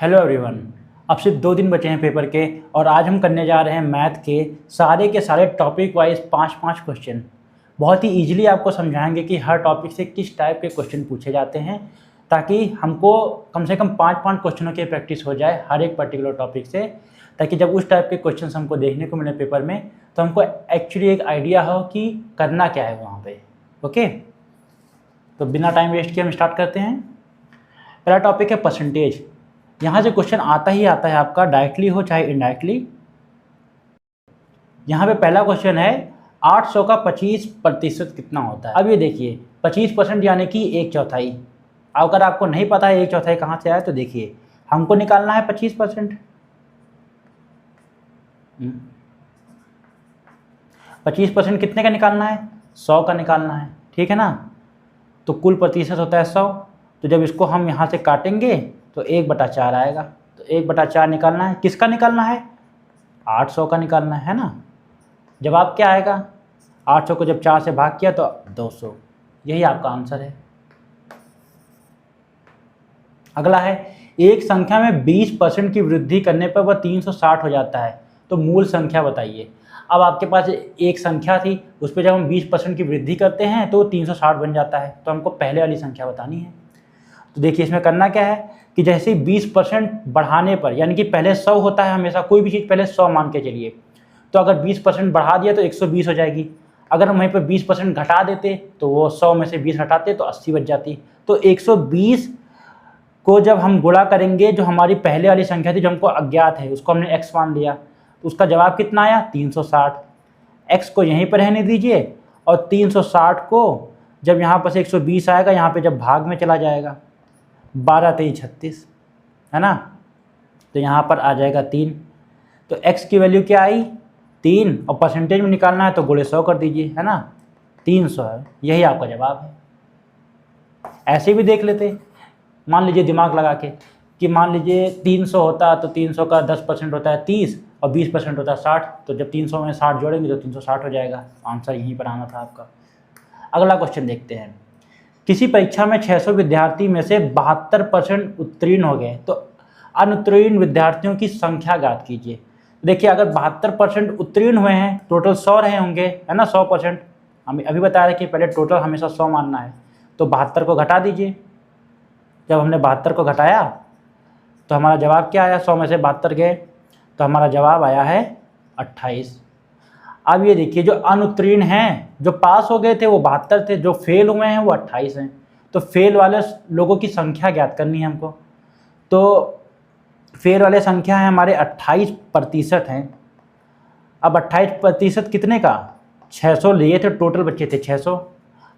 Hello everyone. अब सिर्फ 2 दिन बचे हैं पेपर के और आज हम करने जा रहे हैं मैथ के सारे टॉपिक वाइज 5-5 क्वेश्चन। बहुत ही इजीली आपको समझाएंगे कि हर टॉपिक से किस टाइप के क्वेश्चन पूछे जाते हैं, ताकि हमको कम से कम 5-5 क्वेश्चनों की प्रैक्टिस हो जाए हर एक पर्टिकुलर टॉपिक से, ताकि जब उस टाइप के क्वेश्चन हमको देखने को मिले पेपर में तो हमको एक्चुअली एक आइडिया हो कि करना क्या है वहाँ पे। ओके, तो बिना टाइम वेस्ट किए हम स्टार्ट करते हैं। पहला टॉपिक है परसेंटेज। यहाँ से क्वेश्चन आता ही आता है आपका, डायरेक्टली हो चाहे इनडायरेक्टली। यहाँ पे पहला क्वेश्चन है 800 का 25% कितना होता है। अब ये देखिए 25% यानी कि 1/4। अगर आपको नहीं पता है 1/4 कहाँ से आया तो देखिए हमको निकालना है 25%। 25% कितने का निकालना है? 100 का निकालना है, ठीक है ना। तो कुल प्रतिशत होता है 100। तो जब इसको हम यहाँ से काटेंगे तो 1/4 आएगा। तो 1/4 निकालना है, किसका निकालना है? 800 का निकालना है ना। जवाब क्या आएगा? 800 को जब 4 से भाग किया तो 200। यही आपका आंसर है। अगला है एक संख्या में 20% की वृद्धि करने पर वह 360 हो जाता है, तो मूल संख्या बताइए। अब आपके पास एक संख्या थी, उस पर जब हम 20% की वृद्धि करते हैं तो 360 बन जाता है। तो हमको पहले वाली संख्या बतानी है। तो देखिए इसमें करना क्या है कि जैसे 20% बढ़ाने पर, यानी कि पहले 100 होता है हमेशा, कोई भी चीज़ पहले 100 मान के चलिए, तो अगर 20% बढ़ा दिया तो 120 हो जाएगी। अगर हम वहीं पर 20% घटा देते तो वो 100 में से 20 घटाते तो 80 बच जाती। तो 120 को जब हम गुणा करेंगे, जो हमारी पहले वाली संख्या थी जो हमको अज्ञात है उसको हमने x मान लिया, तो उसका जवाब कितना आया? 360। x को यहीं पर रहने दीजिए और 360 को जब यहाँ पर से 120 आएगा, यहाँ पे जब भाग में चला जाएगा, 12×3 = 36 है ना। तो यहाँ पर आ जाएगा 3। तो x की वैल्यू क्या आई? 3, और परसेंटेज में निकालना है तो गुणे 100 कर दीजिए, है ना। 300 है, यही आपका जवाब है। ऐसे भी देख लेते, मान लीजिए दिमाग लगा के कि मान लीजिए 300 होता तो 300 का 10% होता है 30 और 20% होता है 60। तो जब 300 में 60 जोड़ेंगे तो 360 हो जाएगा। आंसर यहीं पर आना था आपका। अगला क्वेश्चन देखते हैं। किसी परीक्षा में 600 विद्यार्थी में से 72% उत्तीर्ण हो गए, तो अनुत्तीर्ण विद्यार्थियों की संख्या ज्ञात कीजिए। देखिए अगर 72% उत्तीर्ण हुए हैं, टोटल 100 रहे होंगे, है ना। 100%, हम अभी बताया कि पहले टोटल हमेशा 100 मानना है। तो 72 को घटा दीजिए। जब हमने 72 को घटाया तो हमारा जवाब क्या आया? 100 में से 72 गए तो हमारा जवाब आया है 28। अब ये देखिए जो अनुत्तीर्ण हैं, जो पास हो गए थे वो 72 थे, जो फेल हुए हैं वो 28 हैं। तो फेल वाले लोगों की संख्या ज्ञात करनी है हमको। तो फेल वाले संख्या है हमारे 28% हैं। अब 28% कितने का? 600 लिए थे, टोटल बच्चे थे 600।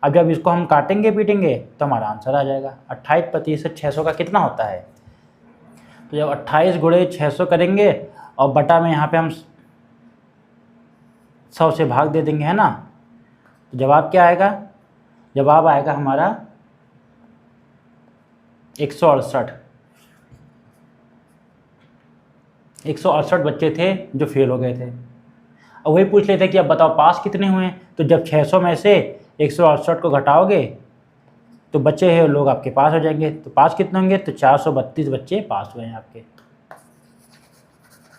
अब जब इसको हम काटेंगे पीटेंगे तो हमारा आंसर आ जाएगा। 28% 600 का कितना होता है? तो जब 28 गुणे 600 करेंगे और बटा में यहाँ पे हम 100 से भाग दे देंगे, है ना। तो जवाब क्या आएगा? जवाब आएगा हमारा 168। 168 बच्चे थे जो फेल हो गए थे। अब वही पूछ लेते कि अब बताओ पास कितने हुए हैं। तो जब 600 में से 168 को घटाओगे तो बच्चे हैं लोग आपके पास हो जाएंगे। तो पास कितने होंगे? तो 432 बच्चे पास हुए हैं आपके।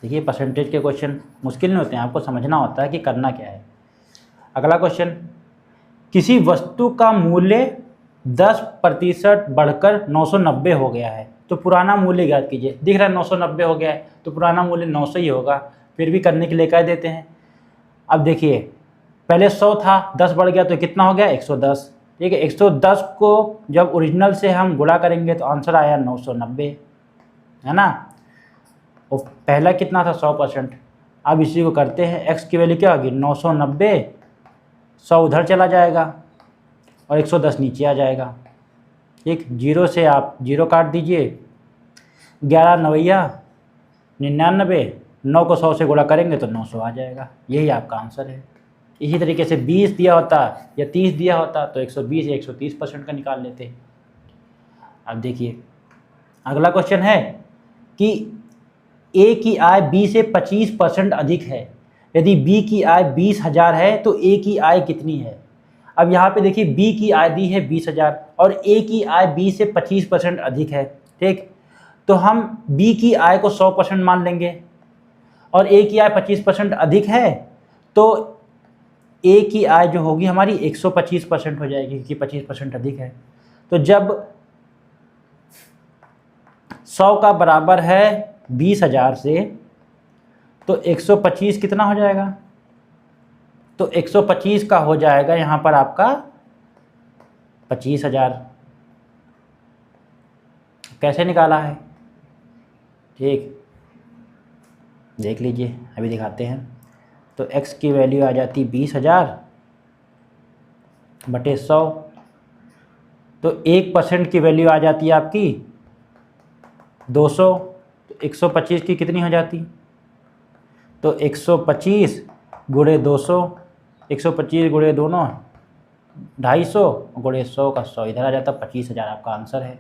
देखिए परसेंटेज के क्वेश्चन मुश्किल नहीं होते हैं, आपको समझना होता है कि करना क्या है। अगला क्वेश्चन, किसी वस्तु का मूल्य 10% बढ़कर 990 हो गया है, तो पुराना मूल्य ज्ञात कीजिए। दिख रहा है 990 हो गया है, तो पुराना मूल्य 900 ही होगा। फिर भी करने के लिए कह देते हैं। अब देखिए पहले 100 था, 10 बढ़ गया तो कितना हो गया? 110। ठीक है, 110 को जब ओरिजिनल से हम गुणा करेंगे तो आंसर आया 990, है ना। और पहला कितना था? 100%। अब इसी को करते हैं, x की वैल्यू क्या होगी? 990, 100 उधर चला जाएगा और 110 नीचे आ जाएगा। ठीक, 0 से आप 0 काट दीजिए, 11 9या 99, 9 को 100 से गुणा करेंगे तो 900 आ जाएगा। यही आपका आंसर है। इसी तरीके से 20 दिया होता या 30 दिया होता तो 120 या 130% का निकाल लेते। अब देखिए अगला क्वेश्चन है कि ए की आय बी से 25% अधिक है। यदि बी की आय 20,000 है तो ए की आय कितनी है? अब यहाँ पे देखिए बी की आय दी है 20,000 और ए की आय बी से 25% अधिक है। ठीक, तो हम बी की आय को 100% मान लेंगे और ए की आय 25% अधिक है, तो ए की आय जो होगी हमारी 125% हो जाएगी क्योंकि 25% अधिक है। तो जब 100 का बराबर है 20,000 से, तो 125 कितना हो जाएगा? तो 125 का हो जाएगा यहाँ पर आपका 25,000। कैसे निकाला है? ठीक, देख लीजिए, अभी दिखाते हैं। तो x की वैल्यू आ जाती 20,000 बटे 100, तो 1% की वैल्यू आ जाती है आपकी 200। तो 125 की कितनी हो जाती? तो 125 गुणे 200, 125 गुणे दोनों 250 गुणे 100 का 100 इधर आ जाता। 25,000 आपका आंसर है।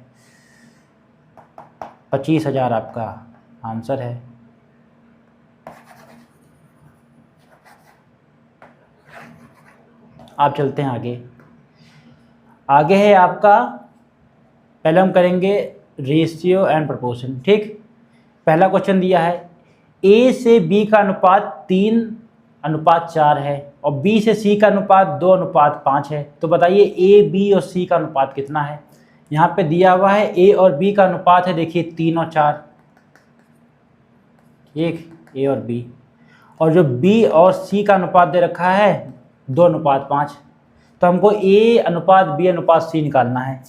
25,000 आपका आंसर है। आप चलते हैं आगे। आगे है आपका, पहले हम करेंगे रेशियो एंड प्रोपोर्शन। ठीक, पहला क्वेश्चन दिया है ए से बी का अनुपात 3:4 है और बी से सी का अनुपात 2:5 है। तो बताइए ए, बी और सी का अनुपात कितना है? यहाँ पे दिया हुआ है ए और बी का अनुपात है, देखिए 3 और 4। ठीक, ए और बी, और जो बी और सी का अनुपात दे रखा है 2:5। तो हमको ए अनुपात बी अनुपात सी निकालना है।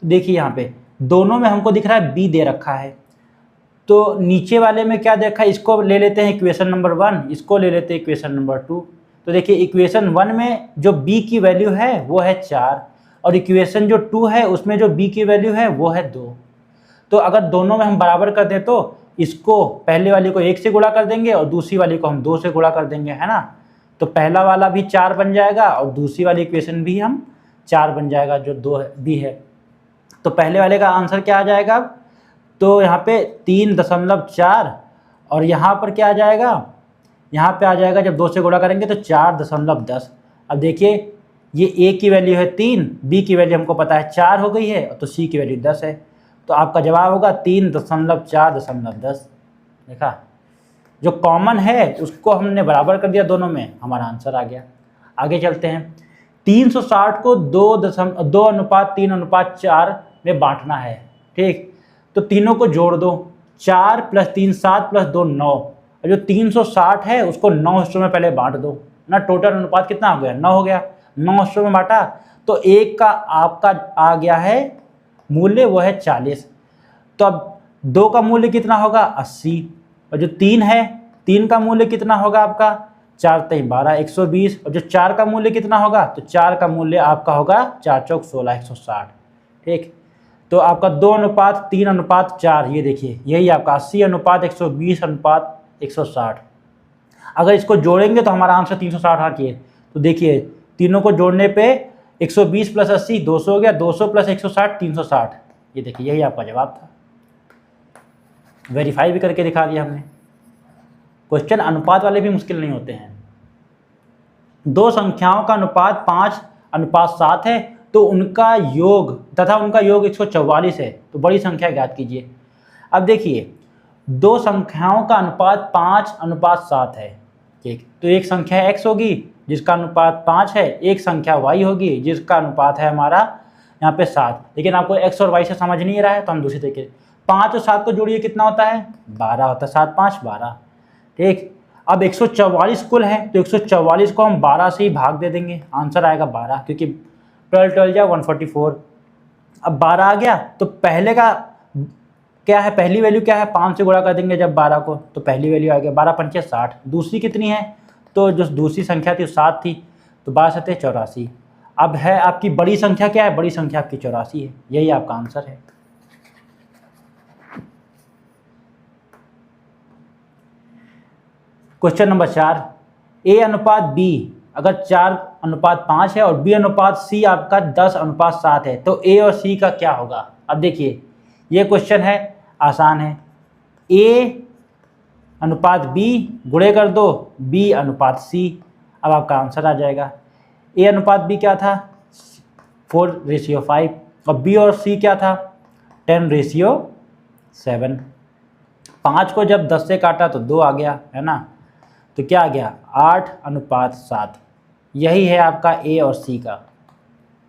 तो देखिए यहाँ पे दोनों में हमको दिख रहा है बी दे रखा है, तो नीचे वाले में क्या देखा है, इसको ले लेते हैं इक्वेशन नंबर 1, इसको ले लेते हैं इक्वेशन नंबर 2। तो देखिए इक्वेशन 1 में जो b की वैल्यू है वो है 4 और इक्वेशन जो 2 है उसमें जो b की वैल्यू है वो है 2। तो अगर दोनों में हम बराबर कर दें तो इसको पहले वाली को 1 से गुणा कर देंगे और दूसरी वाली को हम 2 से गुणा कर देंगे, है ना। तो पहला वाला भी 4 बन जाएगा और दूसरी वाली इक्वेशन भी हम 4 बन जाएगा जो 2 है b है। तो पहले वाले का आंसर क्या आ जाएगा? तो यहाँ पे 3.4 और यहाँ पर क्या आ जाएगा? यहाँ पे आ जाएगा जब 2 से गुणा करेंगे तो 4.10। अब देखिए ये a की वैल्यू है 3, b की वैल्यू हमको पता है 4 हो गई है, तो c की वैल्यू 10 है। तो आपका जवाब होगा 3.4.10। देखा, जो कॉमन है उसको हमने बराबर कर दिया दोनों में, हमारा आंसर आ गया। आगे चलते हैं। 360 को 2:3:4 में बांटना है। ठीक, तो तीनों को जोड़ दो, 4 + 3 7 + 2 9, और जो 360 है उसको 9 हिस्सों में पहले बांट दो ना। टोटल अनुपात कितना हो गया? 9 हो गया। 9 हिस्सों में बांटा तो एक का आपका आ गया है मूल्य, वो है 40। तो अब 2 का मूल्य कितना होगा? 80, और जो 3 है 3 का मूल्य कितना होगा आपका? 4 × 3 = 12, 120, और जो 4 का मूल्य कितना होगा? तो 4 का मूल्य आपका होगा 4 × 4 = 16, 160। ठीक, तो आपका 2:3:4, ये देखिए यही आपका 80:120:160। अगर इसको जोड़ेंगे तो हमारा आंसर 360 आना चाहिए। तो देखिए तीनों को जोड़ने पे 120 + 80 200 हो गया, 200 + 160 360। ये देखिए यही आपका जवाब था। वेरीफाई भी करके दिखा दिया हमने। क्वेश्चन अनुपात वाले भी मुश्किल नहीं होते हैं। दो संख्याओं का अनुपात 5:7 है तो उनका योग तथा उनका योग 144 है, तो बड़ी संख्या ज्ञात कीजिए। अब देखिए दो संख्याओं का अनुपात 5:7 है। ठीक, तो एक संख्या x होगी जिसका अनुपात 5 है, एक संख्या y होगी जिसका अनुपात है हमारा यहाँ पे 7। लेकिन आपको x और y से समझ नहीं रहा है तो हम दूसरी तरीके 5 और 7 को जोड़िए, कितना होता है? 12 होता है। 7 × 5 = 12। ठीक, अब 144 कुल है तो 144 को हम 12 से ही भाग दे देंगे, आंसर आएगा 12, क्योंकि 12 × 12 = 144। अब 12 आ गया तो पहले का क्या है? पहली वैल्यू क्या है? 5 से गुणा कर देंगे जब 12 को, तो पहली वैल्यू आ गया 12 × 5 = 60। दूसरी कितनी है? तो जो दूसरी संख्या थी 7 थी, तो 12 × 7 = 84। अब है आपकी बड़ी संख्या क्या है? बड़ी संख्या आपकी 84 है। यही आपका आंसर है। क्वेश्चन नंबर 4, A/B अगर 4:5 है और B/C आपका 10:7 है तो A और C का क्या होगा? अब देखिए ये क्वेश्चन है, आसान है। A/B गुणे कर दो B/C, अब आपका आंसर आ जाएगा। A/B क्या था? 4:5, और B और C क्या था? 10:7। 7। 5 को जब 10 से काटा तो 2 आ गया, है ना, तो क्या आ गया 8:7। यही है आपका ए और सी का,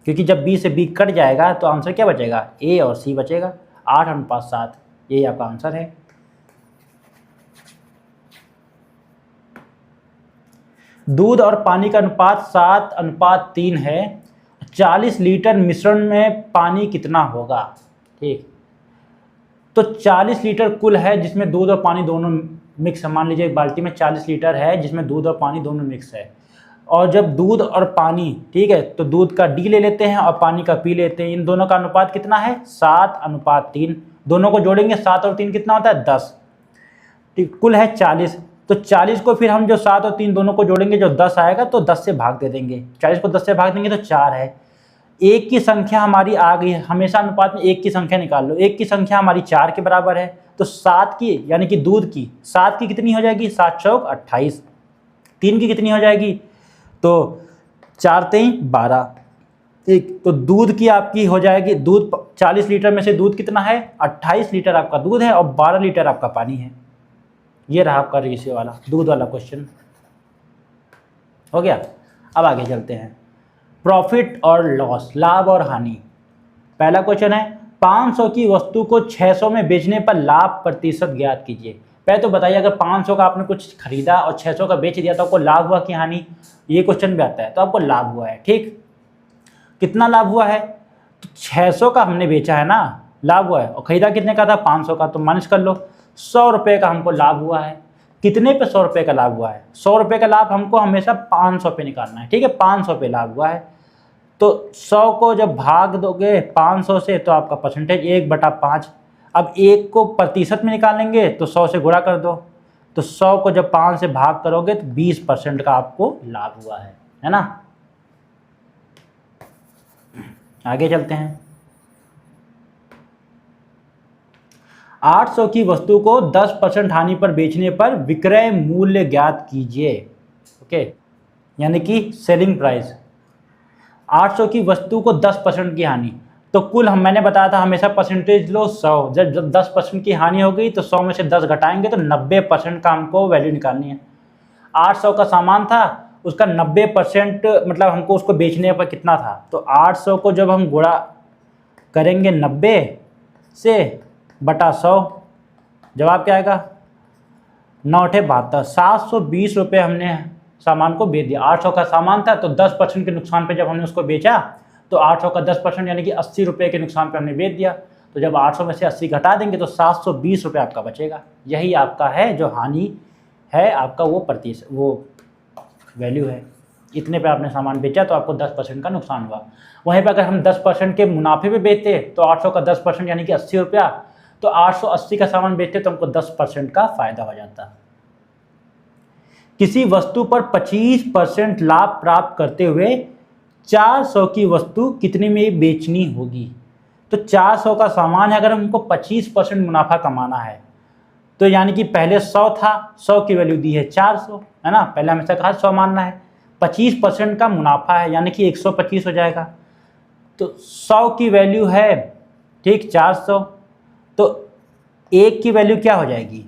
क्योंकि जब बी से बी कट जाएगा तो आंसर क्या बचेगा, ए और सी बचेगा, 8:7। यही आपका आंसर है। दूध और पानी का अनुपात 7:3 है। 40 लीटर मिश्रण में पानी कितना होगा? ठीक, तो 40 लीटर कुल है जिसमें दूध और पानी दोनों मिक्स है। मान लीजिए एक बाल्टी में 40 लीटर है जिसमें दूध और पानी दोनों मिक्स है। और जब दूध और पानी, ठीक है, तो दूध का डी ले लेते हैं और पानी का पी लेते हैं। इन दोनों का अनुपात कितना है? 7:3। दोनों को जोड़ेंगे 7 और 3 कितना होता है? 10। ठीक, कुल है 40। तो 40 को फिर हम जो 7 और 3 दोनों को जोड़ेंगे, जो 10 आएगा तो 10 से भाग दे देंगे। 40 को 10 से भाग देंगे तो 4 है। एक की संख्या हमारी आ गई है। हमेशा अनुपात में एक की संख्या निकाल लो। एक की संख्या हमारी 4 के बराबर है, तो 7 की यानी कि दूध की 7 की कितनी हो जाएगी? 7 चौक 28। 3 की कितनी हो जाएगी? तो 4 3 12। ठीक, तो दूध की आपकी हो जाएगी, दूध 40 लीटर में से दूध कितना है? 28 लीटर आपका दूध है और 12 लीटर आपका पानी है। ये रहा आपका रेशियो वाला दूध वाला क्वेश्चन हो गया। अब आगे चलते हैं, प्रॉफिट और लॉस, लाभ और हानि। पहला क्वेश्चन है 500 की वस्तु को 600 में बेचने पर लाभ प्रतिशत ज्ञात कीजिए। पहले तो बताइए, अगर 500 का आपने कुछ खरीदा और 600 का बेच दिया तो आपको लाभ हुआ कि हानि? ये क्वेश्चन भी आता है, तो आपको लाभ हुआ है। ठीक, कितना लाभ हुआ है? तो 600 का हमने बेचा है ना, लाभ हुआ है। और खरीदा कितने का था? 500 का, तो माइनस कर लो। 100 रुपये का हमको लाभ हुआ है। कितने पे 100 रुपये का लाभ हुआ है? 100 रुपये का लाभ हमको हमेशा 500 पे निकालना है। ठीक है, 500 पे लाभ हुआ है, तो 100 को जब भाग दोगे 500 से तो आपका परसेंटेज 1/5। अब 1 को प्रतिशत में निकालेंगे तो 100 से गुणा कर दो, तो 100 को जब 5 से भाग करोगे तो 20% का आपको लाभ हुआ है ना। आगे चलते हैं, 800 की वस्तु को 10% हानि पर बेचने पर विक्रय मूल्य ज्ञात कीजिए। ओके, यानी कि सेलिंग प्राइस। 800 की वस्तु को 10% की हानि, तो कुल मैंने बताया था हमेशा परसेंटेज लो 100। जब 10% की हानि हो गई तो 100 में से 10 घटाएंगे तो 90% का हमको वैल्यू निकालनी है। 800 का सामान था, उसका 90% मतलब हमको उसको बेचने पर कितना था, तो 800 को जब हम गुणा करेंगे 90 से बटा 100, जवाब क्या आएगा? 9×8 = 72। 720 रुपये हमने सामान को बेच दिया। 800 का सामान था तो 10% के नुकसान पे जब हमने उसको बेचा तो 800 का 10% यानी कि 80 रुपये के नुकसान पे हमने बेच दिया। तो जब 800 में से 80 घटा देंगे तो 720 रुपये आपका बचेगा। यही आपका है जो हानि है, आपका वो प्रतिशत, वो वैल्यू है। इतने पे आपने सामान बेचा तो आपको 10% का नुकसान हुआ। वहीं पर अगर हम 10% के मुनाफे पे बेचते तो 800 का 10% यानी कि 80 रुपया, तो 880 का सामान बेचते तो हमको 10% का फायदा हो जाता। किसी वस्तु पर 25% लाभ प्राप्त करते हुए 400 की वस्तु कितने में बेचनी होगी? तो 400 का सामान है, अगर हमको 25% मुनाफा कमाना है तो यानी कि पहले 100 था, 100 की वैल्यू दी है 400, है ना, पहले हमेशा कहा 100 मानना है। 25% का मुनाफा है यानी कि 125 हो जाएगा। तो 100 की वैल्यू है, ठीक, 400, तो 1 की वैल्यू क्या हो जाएगी?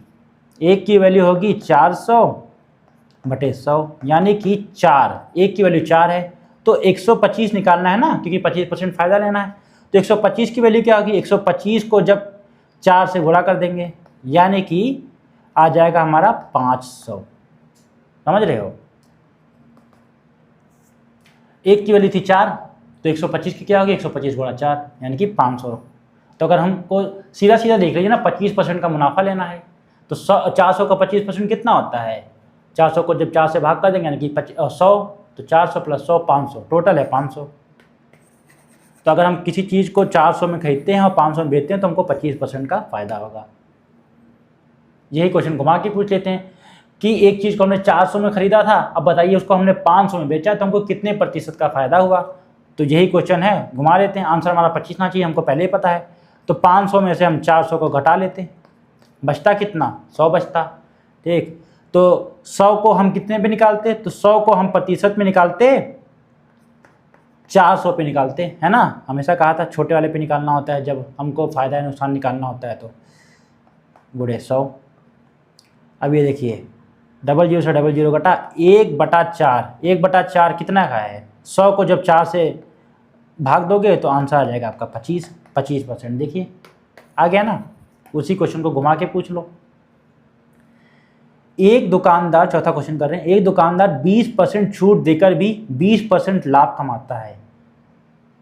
1 की वैल्यू होगी 400/100 यानी कि 4। 1 की वैल्यू 4 है तो 125 निकालना है ना, क्योंकि 25% फ़ायदा लेना है। तो 125 की वैल्यू क्या होगी? 125 को जब 4 से गुणा कर देंगे यानी कि आ जाएगा हमारा 500। समझ रहे हो? 1 की वैल्यू थी 4 तो 125 की क्या होगी? 125 × 4 यानी कि 500। तो अगर हमको सीधा सीधा देख लीजिए ना, 25% का मुनाफा लेना है तो 400 का 25% कितना होता है? 400 को जब 4 से भाग कर देंगे यानी कि 100, तो 400 + 100 500, टोटल है 500। तो अगर हम किसी चीज़ को 400 में खरीदते हैं और 500 में बेचते हैं तो हमको 25% का फ़ायदा होगा। यही क्वेश्चन घुमा के पूछ लेते हैं कि एक चीज़ को हमने 400 में खरीदा था, अब बताइए उसको हमने 500 में बेचा तो हमको कितने प्रतिशत का फ़ायदा हुआ? तो यही क्वेश्चन है, घुमा लेते हैं। आंसर हमारा 25 ना चाहिए, हमको पहले ही पता है। तो 500 में से हम 400 को घटा लेते हैं, बचता कितना? 100 बचता। ठीक, तो 100 को हम कितने पे निकालते? तो 100 को हम प्रतिशत में निकालते 400 पे निकालते, है ना। हमेशा कहा था छोटे वाले पे निकालना होता है जब हमको फ़ायदा नुकसान निकालना होता है। तो गुणे 100। अब ये देखिए 00 से 00 घटा 1/4। 1/4 कितना का है? 100 को जब 4 से भाग दोगे तो आंसर आ जाएगा आपका 25%। देखिए आ गया ना। उसी क्वेश्चन को घुमा के पूछ लो। एक दुकानदार, चौथा क्वेश्चन कर रहे हैं, एक दुकानदार 20% छूट देकर भी 20% लाभ कमाता है।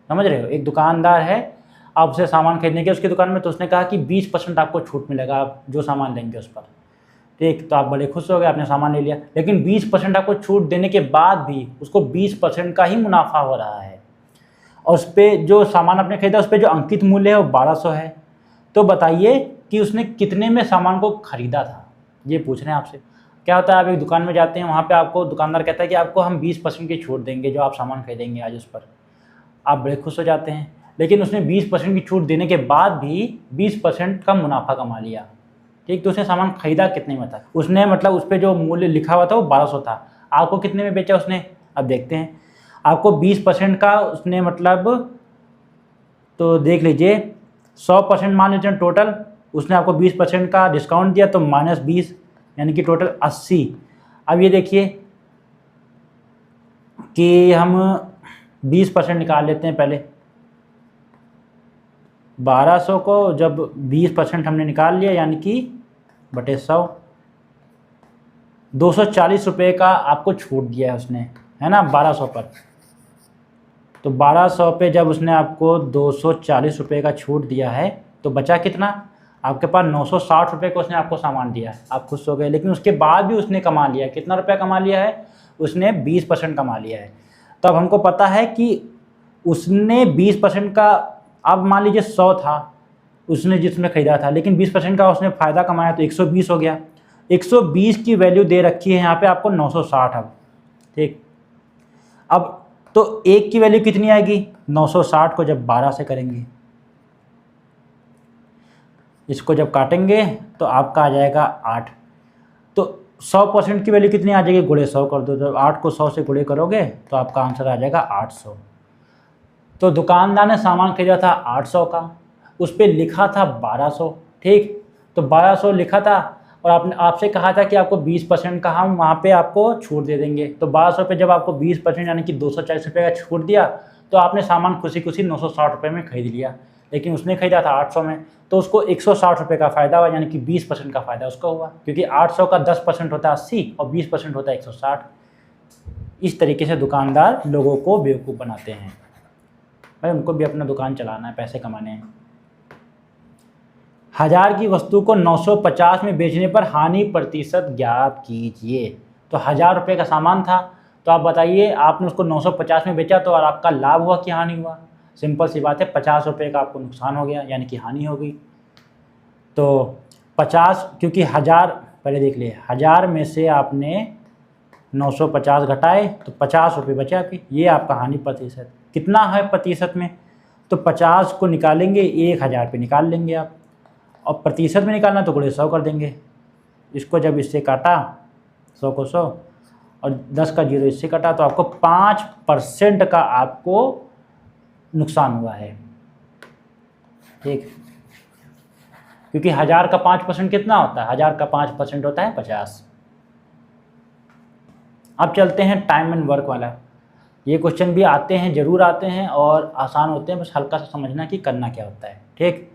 समझ रहे हो? एक दुकानदार है, आप उसे सामान खरीदने के उसकी दुकान में, तो उसने कहा कि 20% आपको छूट मिलेगा आप जो सामान लेंगे उस पर। ठीक, तो आप बड़े खुश हो गए, आपने सामान ले लिया। लेकिन 20% आपको छूट देने के बाद भी उसको 20% का ही मुनाफा हो रहा है, और उस पर जो सामान आपने खरीदा उस पर जो अंकित मूल्य है वो 1200 है। तो बताइए कि उसने कितने में सामान को खरीदा था, ये पूछ रहे हैं आपसे। क्या होता है, आप एक दुकान में जाते हैं, वहाँ पे आपको दुकानदार कहता है कि आपको हम 20% की छूट देंगे जो आप सामान खरीदेंगे आज उस पर। आप बड़े खुश हो जाते हैं, लेकिन उसने 20% की छूट देने के बाद भी 20% का मुनाफा कमा लिया। ठीक, तो उसने सामान खरीदा कितने में था? उसने मतलब उस पर जो मूल्य लिखा हुआ था वो 1200 था। आपको कितने में बेचा उसने? अब देखते हैं। आपको 20% का उसने मतलब, तो देख लीजिए 100% मान लीजिए टोटल, उसने आपको 20% का डिस्काउंट दिया तो -20, यानी कि टोटल 80। अब ये देखिए कि हम 20% निकाल लेते हैं पहले। 1200 को जब 20% हमने निकाल लिया, यानी कि बटे 100, 240 रुपये का आपको छूट दिया है उसने, है ना, 1200 पर। तो 1200 पे जब उसने आपको 240 रुपये का छूट दिया है तो बचा कितना? आपके पास 960 रुपये का उसने आपको सामान दिया है। आप खुश हो गए, लेकिन उसके बाद भी उसने कमा लिया। कितना रुपया कमा लिया है? उसने 20% कमा लिया है। तब हमको पता है कि उसने 20% का, अब मान लीजिए 100 था उसने जिसमें ख़रीदा था, लेकिन 20% का उसने फ़ायदा कमाया तो 120 हो गया। 120 की वैल्यू दे रखी है यहाँ पे आपको 960। अब ठीक, अब तो एक की वैल्यू कितनी आएगी? 960 को जब 12 से करेंगे, इसको जब काटेंगे तो आपका आ जाएगा 8। तो 100% की वैल्यू कितनी आ जाएगी? गुणे 100 कर दो। जब 8 को 100 से गुणे करोगे तो आपका आंसर आ जाएगा 800। तो दुकानदार ने सामान खरीदा था 800 का, उस पर लिखा था 1200। ठीक, तो 1200 लिखा था और आपने आपसे कहा था कि आपको 20% का हम वहाँ पे आपको छूट दे देंगे। तो 1200 पे जब आपको 20% यानी कि 240 रुपये का छूट दिया तो आपने सामान खुशी खुशी 960 रुपये में खरीद लिया। लेकिन उसने खरीदा था 800 में, तो उसको 160 रुपये का फ़ायदा हुआ, यानी कि 20% का फ़ायदा उसका हुआ, क्योंकि 800 का 10% होता है 80 और 20% होता है 160। इस तरीके से दुकानदार लोगों को बेवकूफ़ बनाते हैं। भाई उनको भी अपना दुकान चलाना है, पैसे कमाने हैं। 1000 की वस्तु को 950 में बेचने पर हानि प्रतिशत ज्ञात कीजिए। तो 1000 रुपये का सामान था, तो आप बताइए आपने उसको 950 में बेचा तो और आपका लाभ हुआ कि हानि हुआ? सिंपल सी बात है, 50 रुपये का आपको नुकसान हो गया, यानी कि हानि हो गई। तो 50, क्योंकि 1000, पहले देख लिए 1000 में से आपने 950 घटाए तो 50 रुपये बचे आपके, ये आपका हानि प्रतिशत। कितना है प्रतिशत में? तो 50 को निकालेंगे 1000 पे निकाल लेंगे आप, और प्रतिशत में निकालना तो गुणे 100 कर देंगे। इसको जब इससे काटा 100 को 100 और 10 का 0 इससे काटा तो आपको 5% का आपको नुकसान हुआ है। ठीक, क्योंकि 1000 का 5% कितना होता है? 1000 का 5% होता है 50। अब चलते हैं टाइम एंड वर्क वाला। ये क्वेश्चन भी आते हैं, ज़रूर आते हैं और आसान होते हैं, बस हल्का सा समझना कि करना क्या होता है। ठीक,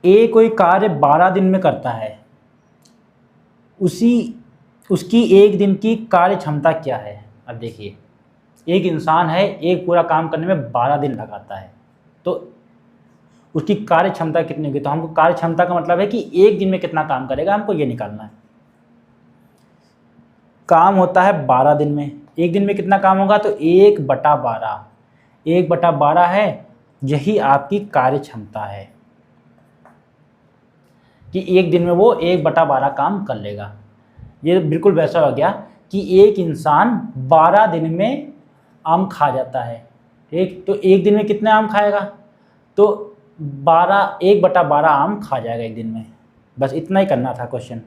ए कोई कार्य 12 दिन में करता है, उसकी एक दिन की कार्य क्षमता क्या है? अब देखिए एक इंसान है, एक पूरा काम करने में 12 दिन लगाता है, तो उसकी कार्य क्षमता कितनी होगी? तो हमको कार्य क्षमता का मतलब है कि एक दिन में कितना काम करेगा, हमको ये निकालना है। काम होता है 12 दिन में, एक दिन में कितना काम होगा? तो 1/12। 1/12 है, यही आपकी कार्य क्षमता है कि एक दिन में वो 1/12 काम कर लेगा। ये बिल्कुल वैसा हो गया कि एक इंसान 12 दिन में आम खा जाता है। ठीक, तो एक दिन में कितने आम खाएगा? तो 1/12 आम खा जाएगा एक दिन में। बस इतना ही करना था क्वेश्चन।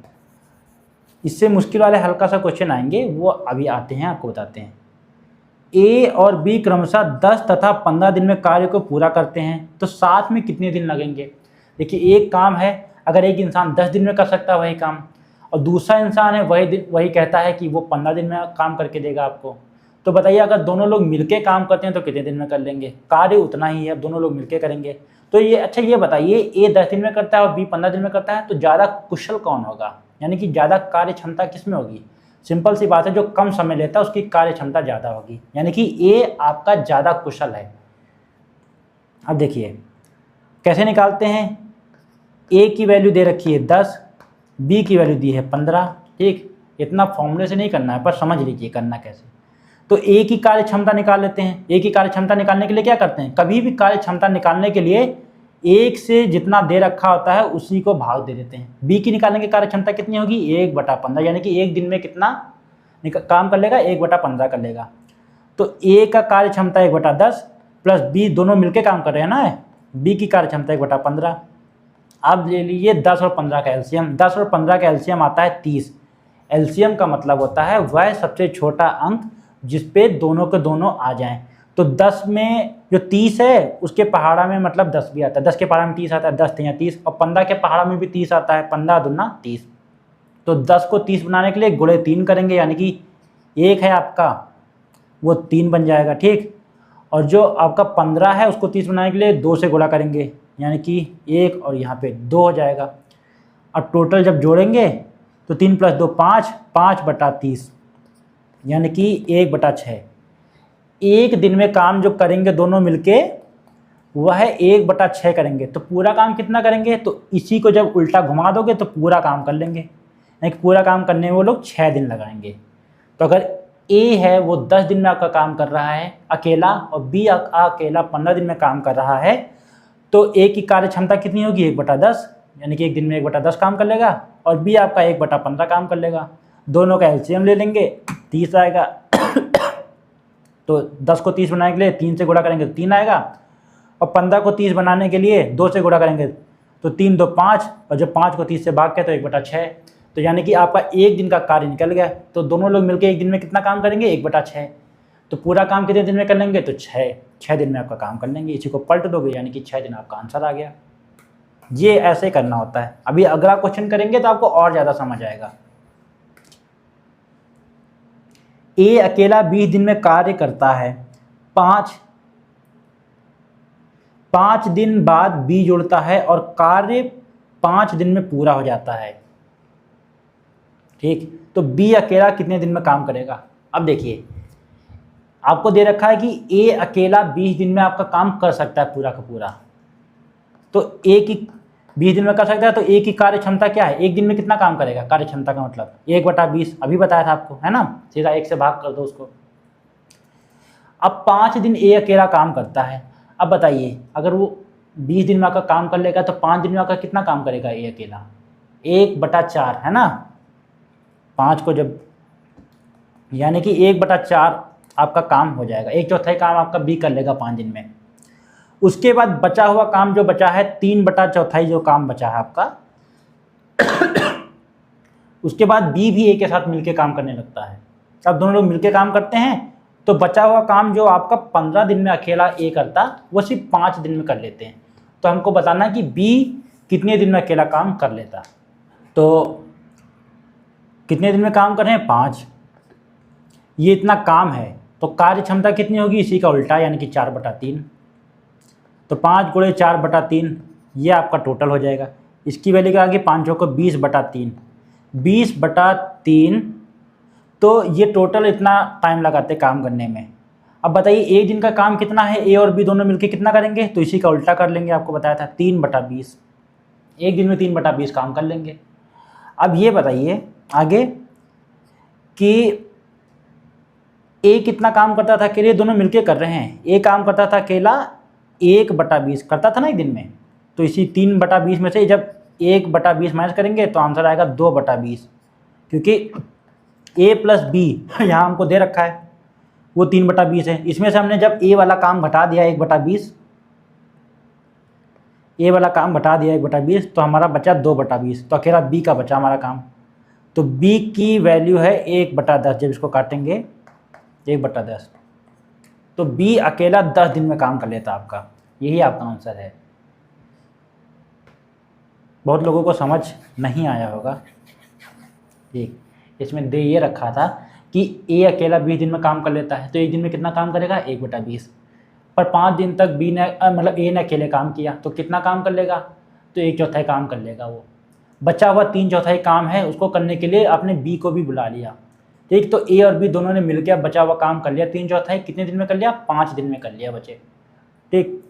इससे मुश्किल वाले हल्का सा क्वेश्चन आएंगे, वो अभी आते हैं, आपको बताते हैं। ए और बी क्रमशः 10 तथा 15 दिन में कार्य को पूरा करते हैं, तो साथ में कितने दिन लगेंगे। देखिए एक काम है, अगर एक इंसान 10 दिन में कर सकता है वही काम, और दूसरा इंसान है वही कहता है कि वो 15 दिन में काम करके देगा आपको, तो बताइए अगर दोनों लोग मिलके काम करते हैं तो कितने दिन में कर लेंगे। कार्य उतना ही है, दोनों लोग मिलके करेंगे। तो ये अच्छा ये बताइए, ए 10 दिन में करता है और बी 15 दिन में करता है, तो ज़्यादा कुशल कौन होगा, यानी कि ज़्यादा कार्य क्षमता किस में होगी। सिंपल सी बात है, जो कम समय लेता है उसकी कार्य क्षमता ज़्यादा होगी, यानी कि ए आपका ज़्यादा कुशल है। अब देखिए कैसे निकालते हैं। ए की वैल्यू दे रखी है 10, बी की वैल्यू दी है 15। ठीक, इतना फॉर्मूले से नहीं करना है, पर समझ लीजिए करना कैसे। तो ए की कार्य क्षमता निकाल लेते हैं। ए की कार्य क्षमता निकालने के लिए क्या करते हैं, कभी भी कार्य क्षमता निकालने के लिए एक से जितना दे रखा होता है उसी को भाग दे देते हैं। बी की निकालने की कार्य क्षमता कितनी होगी, 1/15, यानी कि एक दिन में कितना काम कर लेगा, 1/15 कर लेगा। तो ए का कार्य क्षमता 1/10 प्लस बी, दोनों मिलकर काम कर रहे हैं ना, बी की कार्य क्षमता 1/15। अब ले लीजिए 10 और 15 का एलसीएम। 10 और 15 का एलसीएम आता है 30। एलसीएम का मतलब होता है वह सबसे छोटा अंक जिस पे दोनों के दोनों आ जाएं। तो 10 में जो 30 है उसके पहाड़ा में मतलब 10 भी आता है, 10 के पहाड़ा में 30 आता है, 10 3 30, और 15 के पहाड़ा में भी 30 आता है, 15 दूना 30। तो 10 को 30 बनाने के लिए गुणे 3 करेंगे, यानी कि 1 है आपका वो 3 बन जाएगा। ठीक, और जो आपका 15 है उसको 30 बनाने के लिए 2 से गुणा करेंगे, यानी कि 1 और यहाँ पे 2 हो जाएगा। अब टोटल जब जोड़ेंगे तो 3 + 2 5, 5/30, यानी कि 1/6। एक दिन में काम जो करेंगे दोनों मिलके वह 1/6 करेंगे। तो पूरा काम कितना करेंगे, तो इसी को जब उल्टा घुमा दोगे तो पूरा काम कर लेंगे, यानी कि पूरा काम करने में वो लोग 6 दिन लगाएंगे। तो अगर ए है वो 10 दिन में आपका काम कर रहा है अकेला, और बी अकेला 15 दिन में काम कर रहा है, तो ए की कार्य क्षमता कितनी होगी, 1/10, यानी कि एक दिन में 1/10 काम कर लेगा, और बी आपका 1/15 काम कर लेगा। दोनों का एलसीएम ले लेंगे, 30 आएगा। तो 10 को 30 बनाने के लिए 3 से गुणा करेंगे तो 3 आएगा, और 15 को 30 बनाने के लिए 2 से गुणा करेंगे तो 3 2 5, और जब 5 को 30 से भाग के तो 1/6। तो यानी कि आपका एक दिन का कार्य निकल गया। तो दोनों लोग मिलकर एक दिन में कितना काम करेंगे, 1/6। तो पूरा काम कितने दिन में कर लेंगे, तो 6 दिन में आपका काम कर लेंगे। इसी को पलट दोगे, यानी कि 6 दिन आपका आंसर आ गया। ये ऐसे करना होता है। अभी अगला क्वेश्चन करेंगे तो आपको और ज़्यादा समझ आएगा। ए अकेला 20 दिन में कार्य करता है, 5 दिन बाद बी जुड़ता है और कार्य 5 दिन में पूरा हो जाता है। ठीक, तो बी अकेला कितने दिन में काम करेगा। अब देखिए आपको दे रखा है कि ए अकेला 20 दिन में आपका काम कर सकता है पूरा का पूरा। तो ए की 20 दिन में कर सकता है, तो ए की कार्य क्षमता क्या है, एक दिन में कितना काम करेगा, कार्य क्षमता का मतलब 1/20, अभी बताया था आपको, है ना, सीधा 1 से भाग कर दो उसको। अब 5 दिन ए अकेला काम करता है। अब बताइए अगर वो 20 दिन में आपका काम कर लेगा तो 5 दिन में आपका कितना काम करेगा ए अकेला, 1/4, है ना। 5 को जब, यानी कि 1/4 आपका काम हो जाएगा, 1/4 काम आपका बी कर लेगा 5 दिन में। उसके बाद बचा हुआ काम जो बचा है 3/4 जो काम बचा है आपका, उसके बाद बी भी ए के साथ मिलके काम करने लगता है। अब दोनों लोग मिलके काम करते हैं तो बचा हुआ काम जो आपका 15 दिन में अकेला ए करता वो सिर्फ 5 दिन में कर लेते हैं। तो हमको बताना है कि बी कितने दिन में अकेला काम कर लेता। तो कितने दिन में काम कर रहे हैं, 5। ये इतना काम है तो कार्य क्षमता कितनी होगी, इसी का उल्टा, यानी कि 4/3। तो 5 × 4/3 ये आपका टोटल हो जाएगा। इसकी वैल्यू क्या आ गई, 5 को 20/3, 20/3। तो ये टोटल इतना टाइम लगाते काम करने में। अब बताइए एक दिन का काम कितना है, ए और बी दोनों मिलकर कितना करेंगे, तो इसी का उल्टा कर लेंगे, आपको बताया था 3/20। एक दिन में 3/20 काम कर लेंगे। अब ये बताइए आगे कि ए कितना काम करता था अकेले, दोनों मिलके कर रहे हैं। ए काम करता था अकेला 1/20 करता था ना एक दिन में, तो इसी 3/20 में से जब 1/20 माइनस करेंगे तो आंसर आएगा 2/20, क्योंकि ए प्लस बी यहाँ हमको दे रखा है वो 3/20 है। इसमें से हमने जब ए वाला काम घटा दिया 1/20, ए वाला काम घटा दिया 1/20, तो हमारा बचा 2/20। तो अकेला बी का बचा हमारा काम। तो बी की वैल्यू है 1/10। जब इसको काटेंगे 1/10, तो बी अकेला 10 दिन में काम कर लेता आपका। यही आपका आंसर है। बहुत लोगों को समझ नहीं आया होगा। ठीक, इसमें दे ये रखा था कि ए अकेला 20 दिन में काम कर लेता है, तो एक दिन में कितना काम करेगा, 1/20। पर 5 दिन तक बी ने मतलब ए ने अकेले काम किया तो कितना काम कर लेगा, तो 1/4 काम कर लेगा वो। बचा हुआ 3/4 काम है, उसको करने के लिए आपने बी को भी बुला लिया। ठीक, तो ए और बी दोनों ने मिलकर बचा हुआ काम कर लिया। 3/4 कितने दिन में कर लिया, 5 दिन में कर लिया बचे। ठीक,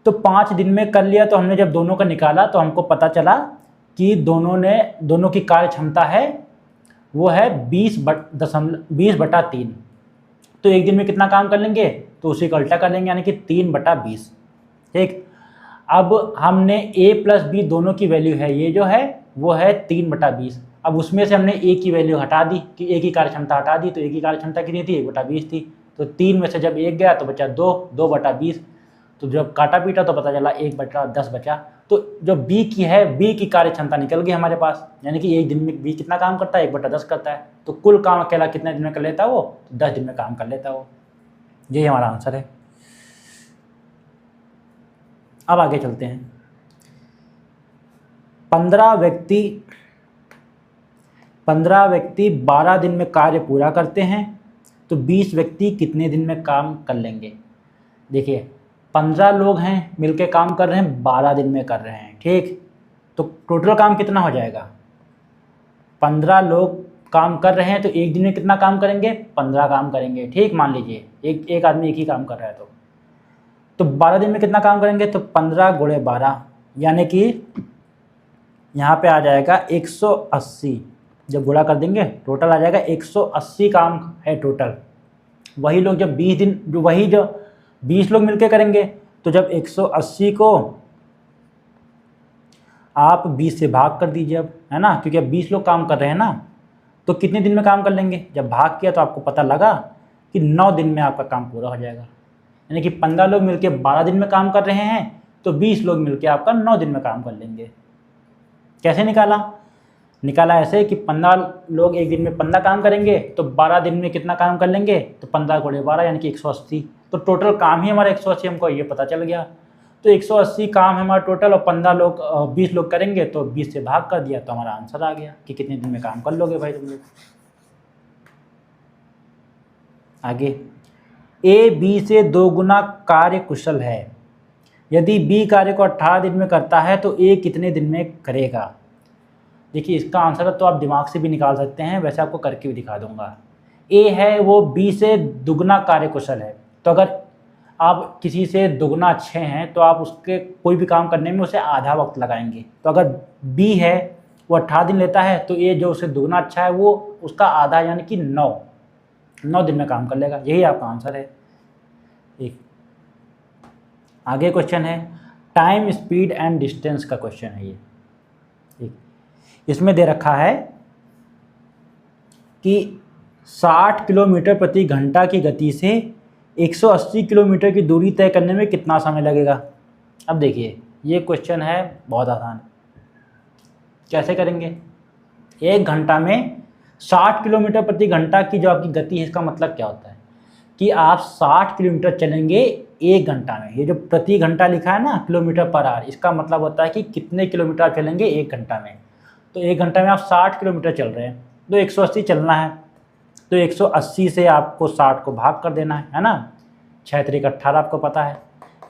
तो 5 दिन में कर लिया, तो हमने जब दोनों का निकाला तो हमको पता चला कि दोनों की कार्य क्षमता है वो है 20/3। तो एक दिन में कितना काम कर लेंगे, तो उसी का उल्टा कर लेंगे, यानी कि 3/20। ठीक, अब हमने a प्लस बी दोनों की वैल्यू है, ये जो है वो है 3/20। अब उसमें से हमने a की वैल्यू हटा दी कि a की कार्य क्षमता हटा दी, तो a की कार्य क्षमता कितनी थी, 1/20 थी। तो 3 में से जब 1 गया तो बचा 2/20। तो जब काटा पीटा तो पता चला 1/10 बचा। तो जो b की है, b की कार्य क्षमता निकल गई हमारे पास, यानी कि एक दिन में b कितना काम करता है, 1/10 करता है। तो कुल काम अकेला कितने दिन में कर लेता है वो, तो 10 दिन में काम कर लेता है वो। यही हमारा आंसर है। अब आगे चलते हैं। 15 व्यक्ति 12 दिन में कार्य पूरा करते हैं, तो 20 व्यक्ति कितने दिन में काम कर लेंगे। देखिए 15 लोग हैं मिलके काम कर रहे हैं, 12 दिन में कर रहे हैं। ठीक, तो टोटल काम कितना हो जाएगा, 15 लोग काम कर रहे हैं तो एक दिन में कितना काम करेंगे, 15 काम करेंगे। ठीक, मान लीजिए एक आदमी एक ही काम कर रहा है, तो 12 दिन में कितना काम करेंगे, तो 15 × 12, यानी कि यहाँ पे आ जाएगा 180। जब गुणा कर देंगे टोटल आ जाएगा 180 काम है टोटल। वही लोग जब 20 लोग मिलके करेंगे, तो जब 180 को आप 20 से भाग कर दीजिए अब, है ना, क्योंकि अब 20 लोग काम कर रहे हैं ना, तो कितने दिन में काम कर लेंगे। जब भाग किया तो आपको पता लगा कि 9 दिन में आपका काम पूरा हो जाएगा। यानी कि 15 लोग मिलके 12 दिन में काम कर रहे हैं, तो 20 लोग मिलके आपका 9 दिन में काम कर लेंगे। कैसे निकाला ऐसे कि 15 लोग एक दिन में 15 काम करेंगे, तो 12 दिन में कितना काम कर लेंगे, तो 15 × 12 यानी कि 180। तो टोटल काम ही हमारा 180, हमको ये पता चल गया। तो 180 काम है हमारा टोटल, और 20 लोग करेंगे तो 20 से भाग कर दिया, तो हमारा आंसर आ गया कि कितने दिन में काम कर लोगे भाई तुम लोग। आगे, ए बी से 2 गुना कार्य कुशल है। यदि बी कार्य को 18 दिन में करता है तो ए कितने दिन में करेगा। देखिए इसका आंसर तो आप दिमाग से भी निकाल सकते हैं, वैसे आपको करके भी दिखा दूंगा। ए है वो बी से दुगना कार्य कुशल है, तो अगर आप किसी से दुगना अच्छे हैं तो आप उसके कोई भी काम करने में उसे आधा वक्त लगाएंगे। तो अगर बी है वो 18 दिन लेता है, तो ए जो उससे दुगना अच्छा है वो उसका आधा यानी कि 9 दिन में काम कर लेगा। यही आपका आंसर है। एक आगे क्वेश्चन है, टाइम स्पीड एंड डिस्टेंस का क्वेश्चन है ये। इसमें दे रखा है कि 60 किलोमीटर प्रति घंटा की गति से 180 किलोमीटर की दूरी तय करने में कितना समय लगेगा। अब देखिए ये क्वेश्चन है बहुत आसान। कैसे करेंगे, 1 घंटा में 60 किलोमीटर प्रति घंटा की जो आपकी गति है, इसका मतलब क्या होता है कि आप 60 किलोमीटर चलेंगे 1 घंटा में। ये जो प्रति घंटा लिखा है ना, किलोमीटर पर आवर, इसका मतलब होता है कि कितने किलोमीटर आप चलेंगे 1 घंटा में। तो 1 घंटा में आप 60 किलोमीटर चल रहे हैं, तो 180 चलना है, तो 180 से आपको 60 को भाग कर देना है ना। 6 × 18 आपको पता है,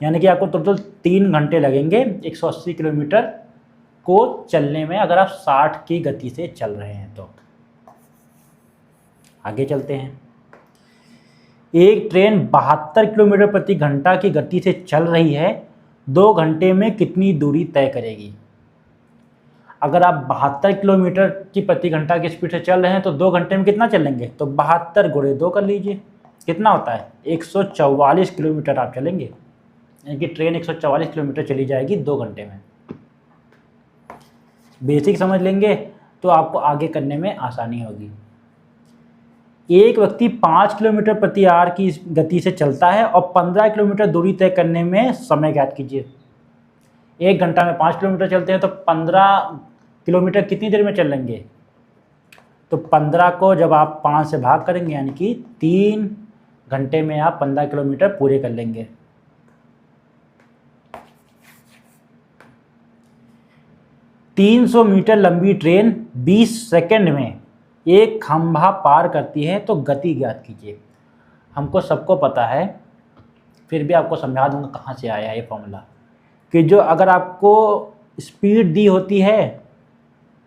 यानी कि आपको टोटल 3 घंटे लगेंगे 180 किलोमीटर को चलने में, अगर आप 60 की गति से चल रहे हैं तो। आगे चलते हैं। एक ट्रेन 72 किलोमीटर प्रति घंटा की गति से चल रही है, 2 घंटे में कितनी दूरी तय करेगी। अगर आप 72 किलोमीटर की प्रति घंटा की स्पीड से चल रहे हैं तो 2 घंटे में कितना चलेंगे, तो 72 × 2 कर लीजिए, कितना होता है 144 किलोमीटर आप चलेंगे। यानी कि ट्रेन 144 किलोमीटर चली जाएगी 2 घंटे में। बेसिक समझ लेंगे तो आपको आगे करने में आसानी होगी। एक व्यक्ति 5 किलोमीटर प्रति आवर की गति से चलता है और 15 किलोमीटर दूरी तय करने में समय ज्ञात कीजिए। 1 घंटा में 5 किलोमीटर चलते हैं तो 15 किलोमीटर कितनी देर में चल लेंगे, तो 15 को जब आप 5 से भाग करेंगे यानी कि 3 घंटे में आप 15 किलोमीटर पूरे कर लेंगे। तीन 300 मीटर लंबी ट्रेन 20 सेकंड में एक खंभा पार करती है तो गति ज्ञात कीजिए। हमको सबको पता है, फिर भी आपको समझा दूंगा कहाँ से आया ये फॉर्मूला, कि जो अगर आपको स्पीड दी होती है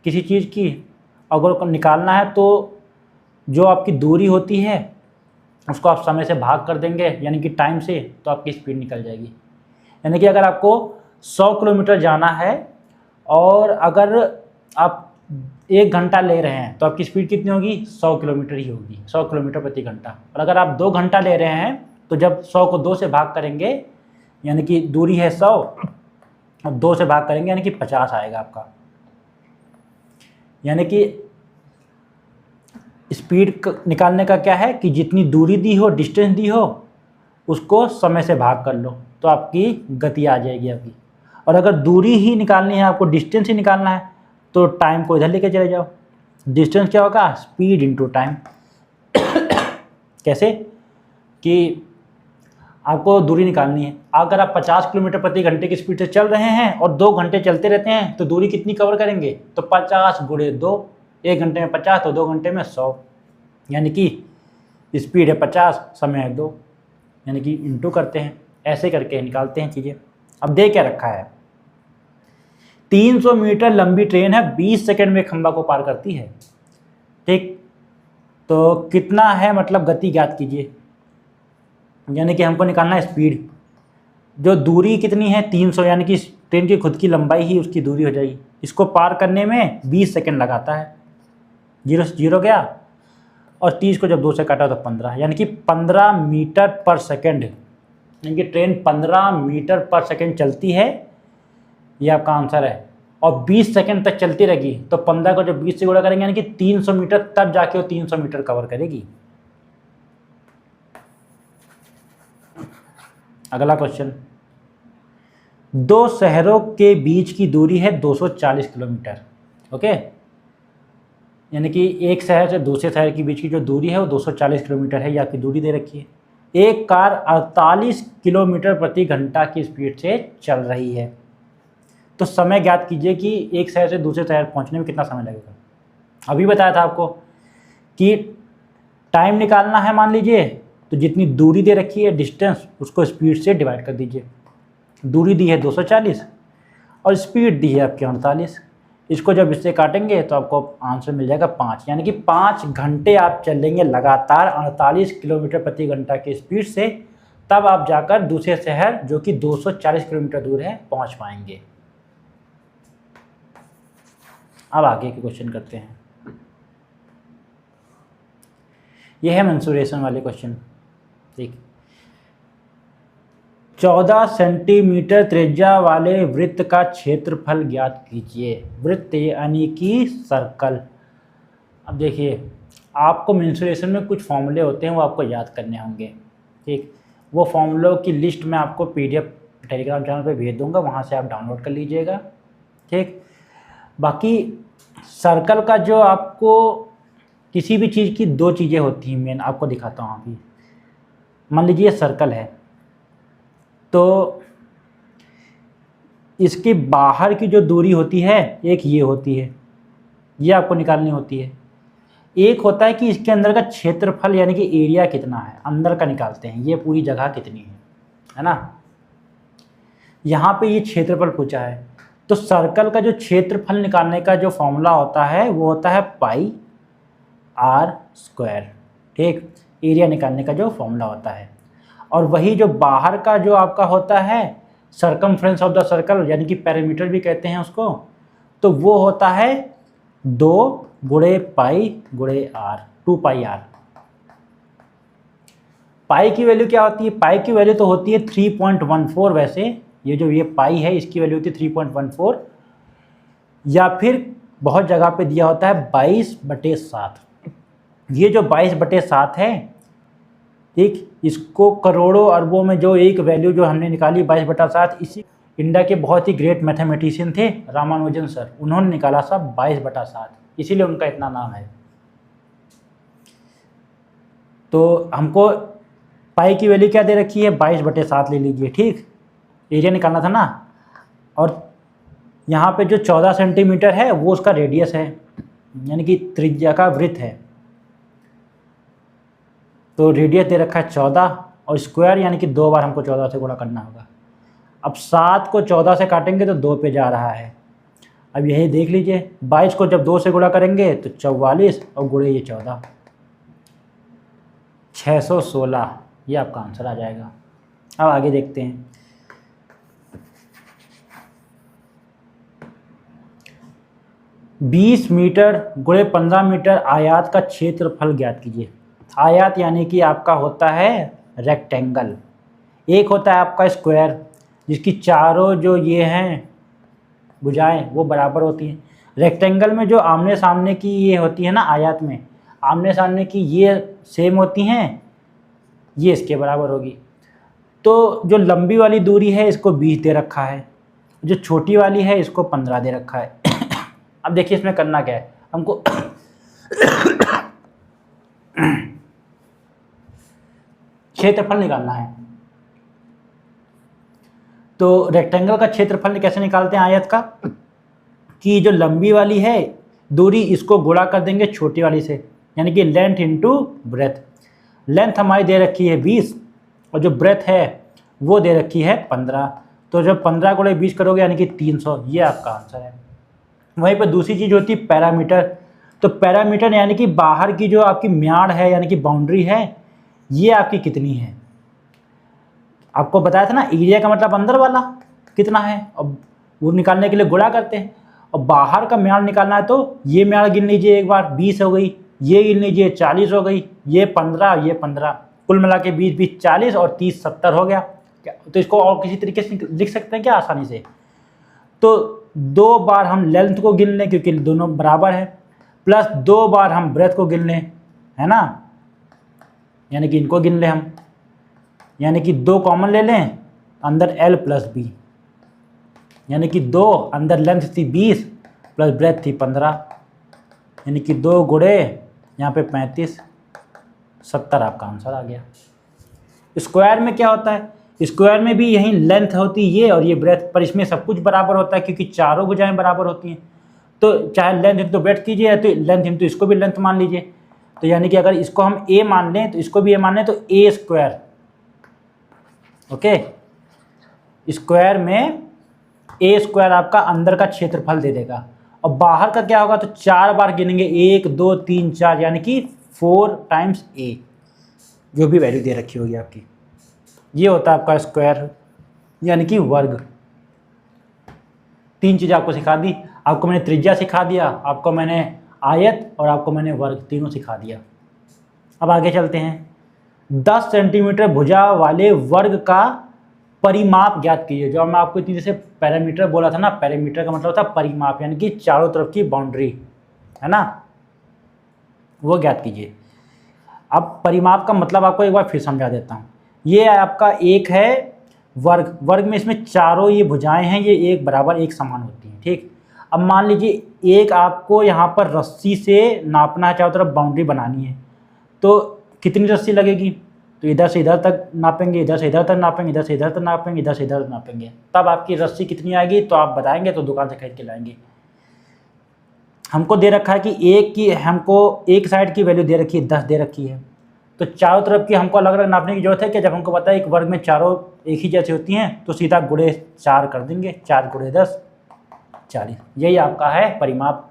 किसी चीज़ की, अगर निकालना है तो जो आपकी दूरी होती है उसको आप समय से भाग कर देंगे, यानी कि टाइम से, तो आपकी स्पीड निकल जाएगी। यानी कि अगर आपको 100 किलोमीटर जाना है और अगर आप 1 घंटा ले रहे हैं तो आपकी स्पीड कितनी होगी? 100 किलोमीटर ही होगी, 100 किलोमीटर प्रति घंटा। और अगर आप 2 घंटा ले रहे हैं तो जब 100 को 2 से भाग करेंगे, यानी कि दूरी है 100 और 2 से भाग करेंगे यानी कि 50 आएगा आपका। यानी कि स्पीड निकालने का क्या है कि जितनी दूरी दी हो, डिस्टेंस दी हो, उसको समय से भाग कर लो तो आपकी गति आ जाएगी आपकी। और अगर दूरी ही निकालनी है आपको, डिस्टेंस ही निकालना है, तो टाइम को इधर लेके चले जाओ। डिस्टेंस क्या होगा? Speed into time. कैसे कि आपको दूरी निकालनी है, अगर आप 50 किलोमीटर प्रति घंटे की स्पीड से चल रहे हैं और 2 घंटे चलते रहते हैं तो दूरी कितनी कवर करेंगे? तो 50 गुणे 2, 1 घंटे में 50 तो 2 घंटे में 100, यानी कि स्पीड है 50, समय है 2, यानी कि इंटू करते हैं, ऐसे करके निकालते हैं चीज़ें। अब दे क्या रखा है? 300 मीटर लंबी ट्रेन है, 20 सेकंड में खंभा को पार करती है, ठीक। तो कितना है मतलब गति ज्ञात कीजिए, यानी कि हमको निकालना है स्पीड। जो दूरी कितनी है? 300, यानी कि ट्रेन की खुद की लंबाई ही उसकी दूरी हो जाएगी। इसको पार करने में 20 सेकंड लगाता है, 0 से 0 गया, और 30 को जब 2 से काटा तो 15, यानी कि 15 मीटर पर सेकंड, यानी कि ट्रेन 15 मीटर पर सेकंड चलती है, ये आपका आंसर है। और 20 सेकंड तक चलती रहेगी तो 15 को जब 20 से गुणा करेंगे यानी कि 300 मीटर, तब जाके वो 300 मीटर कवर करेगी। अगला क्वेश्चन, 2 शहरों के बीच की दूरी है 240 किलोमीटर, ओके। यानी कि एक शहर से दूसरे शहर के बीच की जो दूरी है वो 240 किलोमीटर है, ये आपकी दूरी दे रखी है। एक कार 48 किलोमीटर प्रति घंटा की स्पीड से चल रही है, तो समय ज्ञात कीजिए कि एक शहर से दूसरे शहर पहुंचने में कितना समय लगेगा। अभी बताया था आपको कि टाइम निकालना है, मान लीजिए, तो जितनी दूरी दे रखी है डिस्टेंस, उसको स्पीड से डिवाइड कर दीजिए। दूरी दी है 240 और स्पीड दी है आपकी 48, इसको जब इससे काटेंगे तो आपको आंसर मिल जाएगा 5, यानी कि 5 घंटे आप चलेंगे लगातार 48 किलोमीटर प्रति घंटा की स्पीड से, तब आप जाकर दूसरे शहर जो कि 240 किलोमीटर दूर है पहुंच पाएंगे। अब आगे के क्वेश्चन करते हैं। यह है मेंसुरेशन वाले क्वेश्चन, ठीक। 14 सेंटीमीटर त्रिज्या वाले वृत्त का क्षेत्रफल ज्ञात कीजिए। वृत्त यानी कि सर्कल। अब देखिए, आपको मेंसुरेशन में कुछ फॉर्मूले होते हैं वो आपको याद करने होंगे, ठीक। वो फॉर्मूलों की लिस्ट मैं आपको PDF टेलीग्राम चैनल पे भेज दूंगा, वहाँ से आप डाउनलोड कर लीजिएगा, ठीक। बाकी सर्कल का जो आपको किसी भी चीज़ की 2 चीज़ें होती हैं मेन, आपको दिखाता हूँ अभी। मान लीजिए सर्कल है, तो इसके बाहर की जो दूरी होती है एक ये होती है, ये आपको निकालनी होती है। एक होता है कि इसके अंदर का क्षेत्रफल यानी कि एरिया कितना है, अंदर का निकालते हैं, ये पूरी जगह कितनी है ना। यहाँ पे ये क्षेत्रफल पूछा है, तो सर्कल का जो क्षेत्रफल निकालने का जो फॉर्मूला होता है वो होता है पाई आर स्क्वायर, ठीक। एरिया निकालने का जो फॉर्मूला होता है। और वही जो बाहर का जो आपका होता है सरकमफ्रेंस ऑफ द सर्कल, यानी कि पेरीमीटर भी कहते हैं उसको, तो वो होता है 2 गुणे पाई गुणे आर, 2 पाई आर। पाई की वैल्यू क्या होती है? पाई की वैल्यू तो होती है 3.14। वैसे ये जो ये पाई है इसकी वैल्यू होती है 3.14, या फिर बहुत जगह पे दिया होता है 22/7। ये जो 22/7 है, ठीक, इसको करोड़ों अरबों में जो एक वैल्यू जो हमने निकाली 22/7, इसी इंडिया के बहुत ही ग्रेट मैथमेटिशियन थे रामानुजन सर, उन्होंने निकाला था 22/7, इसीलिए उनका इतना नाम है। तो हमको पाई की वैल्यू क्या दे रखी है, 22/7 ले लीजिए, ठीक। एरिया निकालना था ना, और यहाँ पे जो 14 सेंटीमीटर है वो उसका रेडियस है, यानी कि त्रिज्या का वृत्त है। तो रेडियस दे रखा है 14 और स्क्वायर यानी कि 2 बार हमको 14 से गुणा करना होगा। अब 7 को 14 से काटेंगे तो 2 पे जा रहा है। अब यही देख लीजिए, 22 को जब 2 से गुणा करेंगे तो 44 और गुणे ये 14, 616, ये आपका आंसर आ जाएगा। अब आगे देखते हैं। बीस मीटर गुणे 15 मीटर आयत का क्षेत्रफल ज्ञात कीजिए। आयत यानी कि आपका होता है रेक्टेंगल, एक होता है आपका स्क्वायर जिसकी चारों जो ये हैं भुजाएं वो बराबर होती हैं। रेक्टेंगल में जो आमने सामने की ये होती है ना, आयत में आमने सामने की ये सेम होती हैं, ये इसके बराबर होगी। तो जो लंबी वाली दूरी है इसको 20 दे रखा है, जो छोटी वाली है इसको 15 दे रखा है। अब देखिए इसमें करना क्या है हमको। क्षेत्रफल निकालना है। तो रेक्टेंगल का क्षेत्रफल कैसे निकालते हैं आयत का, कि जो लंबी वाली है दूरी इसको गुणा कर देंगे छोटी वाली से, यानी कि लेंथ इंटू ब्रेथ। लेंथ हमारी दे रखी है 20 और जो ब्रेथ है वो दे रखी है 15। तो जब 15 गुणे 20 करोगे यानी कि 300, ये आपका आंसर है। वहीं पर दूसरी चीज़ होती है पैरामीटर। तो पैरामीटर यानी कि बाहर की जो आपकी म्याड़ है यानी कि बाउंड्री है, ये आपकी कितनी है। आपको बताया था ना एरिया का मतलब अंदर वाला कितना है, अब वो निकालने के लिए गुणा करते हैं। और बाहर का म्याड़ निकालना है तो ये म्याड़ गिन लीजिए, एक बार 20 हो गई, ये गिन लीजिए 40 हो गई, ये 15, ये 15, कुल मिला के 20 20 40 और 30 70 हो गया। तो इसको और किसी तरीके से लिख सकते हैं क्या आसानी से। तो 2 बार हम लेंथ को गिन लें क्योंकि दोनों बराबर है, प्लस 2 बार हम ब्रेथ को गिन लें, है ना, यानी कि इनको गिन लें हम, यानी कि 2 कॉमन ले लें, अंदर L प्लस B, यानी कि 2 अंदर लेंथ थी 20 प्लस ब्रेथ थी 15, यानी कि 2 गुणे यहाँ पे 35, 70 आपका आंसर आ गया। स्क्वायर में क्या होता है, स्क्वायर में भी यही लेंथ होती है ये और ये ब्रेथ, पर इसमें सब कुछ बराबर होता है क्योंकि चारों भुजाएं बराबर होती हैं। तो चाहे लेंथ इंटू ब्रेथ कीजिए तो लेंथ इंटू इसको भी लेंथ मान लीजिए। तो यानी कि अगर इसको हम a मान लें तो इसको भी a मान लें तो a स्क्वायर, ओके, स्क्वायर में a स्क्वायर आपका अंदर का क्षेत्रफल दे देगा। और बाहर का क्या होगा, तो 4 बार गिनेंगे, 1 2 3 4, यानी कि 4 टाइम्स a, जो भी वैल्यू दे रखी होगी आपकी, ये होता है आपका स्क्वायर यानी कि वर्ग। 3 चीज़ें आपको सिखा दी, आपको मैंने त्रिज्या सिखा दिया, आपको मैंने आयत और आपको मैंने वर्ग, तीनों सिखा दिया। अब आगे चलते हैं। 10 सेंटीमीटर भुजा वाले वर्ग का परिमाप ज्ञात कीजिए। जो मैं आपको इतनी जैसे पैरामीटर बोला था ना, पैरामीटर का मतलब था परिमाप, यानी कि चारों तरफ की बाउंड्री, है ना, वो ज्ञात कीजिए। अब परिमाप का मतलब आपको एक बार फिर समझा देता हूँ। ये आपका एक है वर्ग, वर्ग में इसमें चारों ये भुजाएं हैं, ये एक बराबर एक समान होती हैं, ठीक। अब मान लीजिए एक आपको यहाँ पर रस्सी से नापना है, चारों तरफ बाउंड्री बनानी है, तो कितनी रस्सी लगेगी, तो इधर से इधर तक नापेंगे, इधर से इधर तक नापेंगे, इधर से इधर तक नापेंगे, इधर से इधर तक नापेंगे, तब आपकी रस्सी कितनी आएगी, तो आप बताएंगे तो दुकान से खरीद के लाएंगे। हमको दे रखा है कि एक की, हमको एक साइड की वैल्यू दे रखी है 10 दे रखी है, तो चारों तरफ की हमको अलग अलग नापने की जरूरत है कि जब हमको पता है एक वर्ग में चारों एक ही जैसी होती हैं तो सीधा गुणे 4 कर देंगे, 4 गुणे 10 40, यही आपका है परिमाप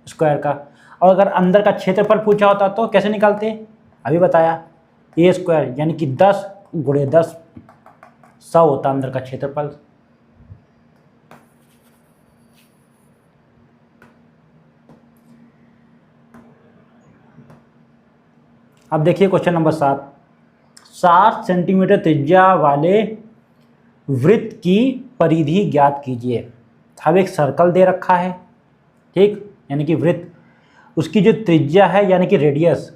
स्क्वायर का। और अगर अंदर का क्षेत्रफल पूछा होता तो कैसे निकालते, अभी बताया, a स्क्वायर यानी कि 10 गुणे 10 100 होता अंदर का क्षेत्रफल। अब देखिए क्वेश्चन नंबर 7। 60 सेंटीमीटर त्रिज्या वाले वृत्त की परिधि ज्ञात कीजिए। अब एक सर्कल दे रखा है, ठीक, यानी कि वृत्त, उसकी जो त्रिज्या है यानी कि रेडियस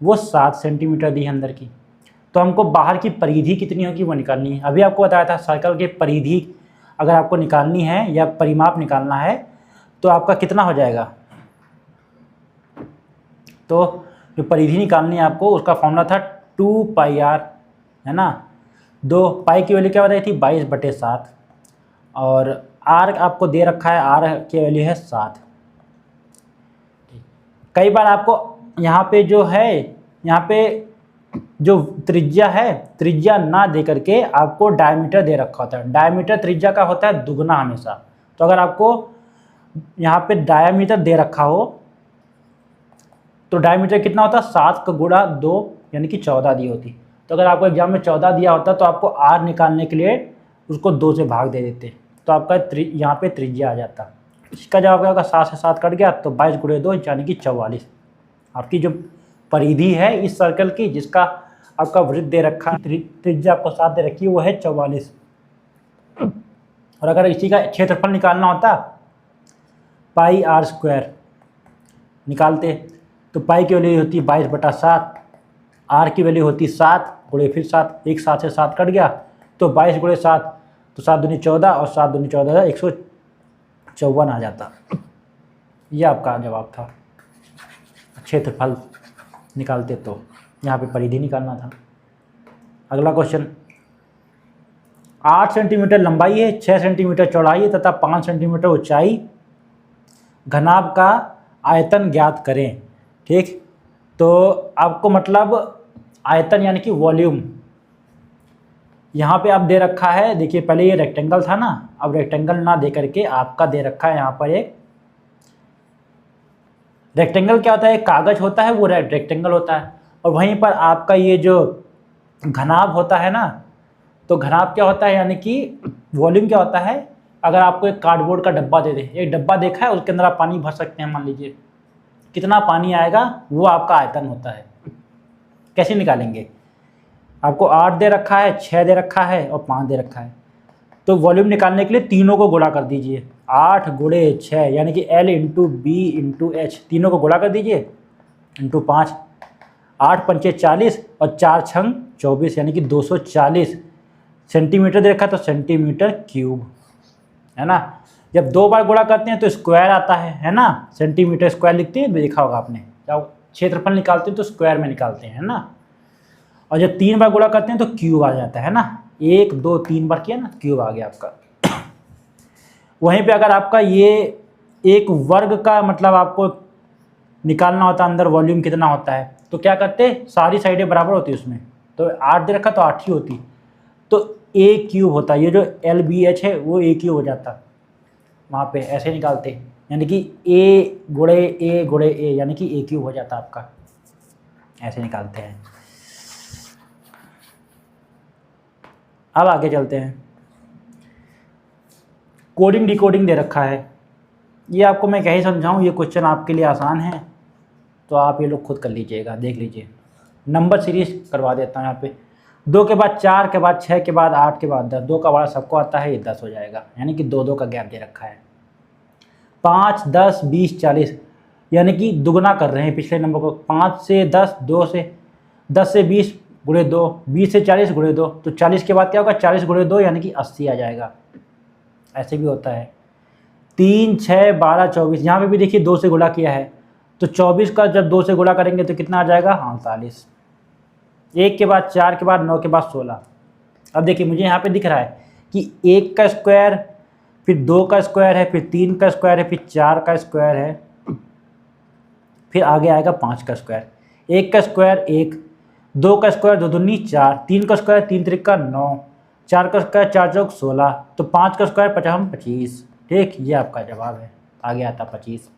वो 7 सेंटीमीटर दी है अंदर की। तो हमको बाहर की परिधि कितनी होगी वो निकालनी है। अभी आपको बताया था सर्कल की परिधि अगर आपको निकालनी है या परिमाप निकालना है तो आपका कितना हो जाएगा, तो जो परिधि निकालनी है आपको उसका फॉर्मूला था 2 पाई r, है ना। दो पाई की वैल्यू क्या बताई थी 22/7 और आर आपको दे रखा है, आर की वैल्यू है 7। कई बार आपको यहाँ पे जो है, यहाँ पे जो त्रिज्या है, त्रिज्या ना दे करके आपको डायमीटर दे रखा होता है। डायमीटर त्रिज्या का होता है दुगना हमेशा। तो अगर आपको यहाँ पे डायमीटर दे रखा हो तो डायमीटर कितना होता है 7 का गुणा 2 यानी कि 14 दी होती। तो अगर आपको एग्जाम में 14 दिया होता तो आपको आर निकालने के लिए उसको 2 से भाग दे देते, तो आपका यहाँ पे त्रिज्या आ जाता। इसका जवाब क्या होगा, 7 से 7 कट गया तो 22 गुणे 2 यानी कि 44। आपकी जो परिधि है इस सर्कल की, जिसका आपका वृत्त दे रखा, त्रिज्या आपको 7 दे रखी है, वो है 44। और अगर इसी का क्षेत्रफल निकालना होता पाई आर स्क्वायर निकालते, तो पाई की वैल्यू होती 22/7, आर की वैल्यू होती 7 गुणे फिर 7, एक 7 से 7 कट गया तो 22 गुणे 7 तो 7 दूनी 14 और 7 दूनी 14 154 आ जाता। ये आपका जवाब था। क्षेत्रफल निकालते तो यहाँ पे परिधि निकालना था। अगला क्वेश्चन, 8 सेंटीमीटर लंबाई है, 6 सेंटीमीटर चौड़ाई है तथा 5 सेंटीमीटर ऊंचाई, घनाभ का आयतन ज्ञात करें। ठीक, तो आपको मतलब आयतन यानी कि वॉल्यूम यहाँ पे आप दे रखा है। देखिए पहले ये रेक्टेंगल था ना, अब रेक्टेंगल ना दे करके आपका दे रखा है यहाँ पर एक रेक्टेंगल। क्या होता है, एक कागज होता है वो रेक्टेंगल होता है, और वहीं पर आपका ये जो घनाभ होता है ना, तो घनाभ क्या होता है यानी कि वॉल्यूम क्या होता है। अगर आपको एक कार्डबोर्ड का डब्बा दे दे, एक डब्बा देखा है, उसके अंदर आप पानी भर सकते हैं, मान लीजिए कितना पानी आएगा, वो आपका आयतन होता है। कैसे निकालेंगे, आपको 8 दे रखा है, 6 दे रखा है और 5 दे रखा है, तो वॉल्यूम निकालने के लिए तीनों को गुणा कर दीजिए। 8 गुणे 6 यानी कि L into B into H, तीनों को गुणा कर दीजिए इंटू 5। 8 पंचे 40 और 4 छंग 24 यानी कि 240 सेंटीमीटर दे रखा है, तो सेंटीमीटर क्यूब, है ना। जब 2 बार गुणा करते हैं तो स्क्वायर आता है ना, सेंटीमीटर स्क्वायर लिखते हैं, देखा होगा आपने। जब क्षेत्रफल निकालते हैं तो स्क्वायर में निकालते हैं ना, और जब 3 बार गुणा करते हैं तो क्यूब आ जाता है ना। 1 2 3 बार किया ना, क्यूब आ गया आपका। वहीं पे अगर आपका ये एक वर्ग का मतलब आपको निकालना होता अंदर वॉल्यूम कितना होता है, तो क्या करते, सारी साइडें बराबर होती है उसमें, तो 8 दे रखा तो 8 ही होती, तो ए क्यूब होता है। ये जो LBH है वो ए क्यूब हो जाता वहाँ पे, ऐसे निकालते, यानी कि ए गुणे ए यानी कि ए क्यूब हो जाता आपका, ऐसे निकालते हैं। अब आगे चलते हैं। कोडिंग डिकोडिंग दे रखा है, ये आपको मैं क्या ही समझाऊँ, ये क्वेश्चन आपके लिए आसान है, तो आप ये लोग खुद कर लीजिएगा, देख लीजिए। नंबर सीरीज करवा देता हूँ यहाँ पे, 2 के बाद 4 के बाद 6 के बाद 8 के बाद 10, 2 का बड़ा सबको आता है, ये 10 हो जाएगा, यानी कि 2 2 का गैप दे रखा है। 5 10 20 40 यानी कि दुगना कर रहे हैं पिछले नंबर को, 5 से 10, 2 से 10 से 20 गुणे 2, 20 से 40 गुणे 2, तो 40 के बाद क्या होगा, 40 गुणे 2 यानी कि 80 आ जाएगा। ऐसे भी होता है। 3 6 12 24, यहाँ पे भी देखिए 2 से गुणा किया है, तो 24 का जब 2 से गुणा करेंगे तो कितना आ जाएगा, 48। 1 के बाद 4 के बाद 9 के बाद 16। अब देखिए मुझे यहाँ पे दिख रहा है कि 1 का स्क्वायर, फिर 2 का स्क्वायर है, फिर 3 का स्क्वायर है, फिर 4 का स्क्वायर है, फिर आगे आएगा 5 का स्क्वायर। 1 का स्क्वायर 1, 2 का स्क्वायर 2 दूनी 4, 3 का स्क्वायर 3 त्रिका 9, 4 का स्क्वायर 4 चौक 16, तो 5 का स्क्वायर 50 25। ठीक, ये आपका जवाब है, आगे आता 25।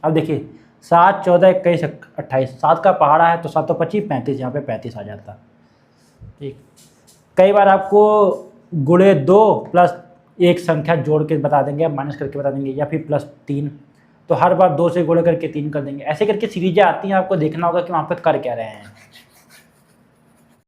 अब देखिए 7 14 21 28, 7 का पहाड़ा है तो 7 तो 25 35, यहाँ पे 35 आ जाता। ठीक, कई बार आपको गुणे 2 प्लस एक संख्या जोड़ के बता देंगे, माइनस करके बता देंगे, या फिर +3, तो हर बार 2 से गुणे करके 3 कर देंगे। ऐसे करके सीरीजें आती हैं, आपको देखना होगा कि वहाँ पे कर क्या रहे हैं।